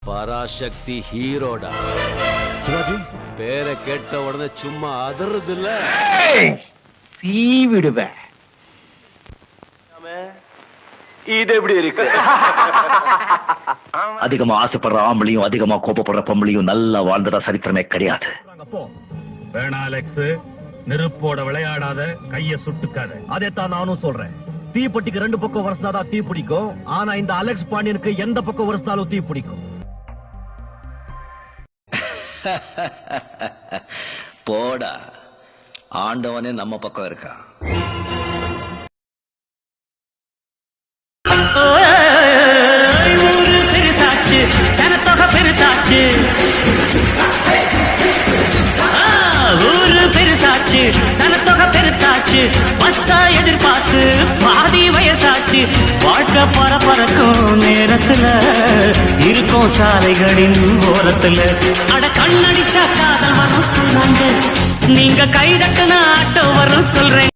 பராசக்தி ஹீரோடா. சிவாஜி பேரை கேட்ட உடனே சும்மா அதறது இல்ல, தீ விடுவேன். இது எப்படி இருக்கு? அதிகமா ஆசைப்படுற ஆம்பளையும் அதிகமா கோபப்படுற பொம்பளையும் நல்லா வாழ்ந்துட சரித்திரமே கிடையாது. வேணா அலெக்ஸ், நெருப்போட விளையாடாத, கைய சுட்டுக்காத. அதைத்தான் நானும் சொல்றேன். தீப்பெட்டிக்கு ரெண்டு பக்கம் வரசினாதான் தீ பிடிக்கும். ஆனா இந்த அலெக்ஸ் பாண்டியனுக்கு எந்த பக்கம் வரசினாலும் தீ பிடிக்கும். போடா, ஆண்டவனே நம்ம பக்கம் இருக்கா. ஊரு பெருசாச்சு, சனத்தொகை பெருத்தாச்சு. ஊரு பெருசாச்சு, சனத்தொகை பெருத்தாச்சு. பஸ்ஸா எதிர்பார்த்து பாதி வயசாச்சு. வாழ்க்கை பரபரக்கும் நேரத்துல இருக்கும் சாலைகளின் ஓரத்துல. அட கண்ணடிச்சா காதல் வரும் சொன்னாங்க, நீங்க கை தட்டுன ஆட்டோ வரும் சொல்றேன்.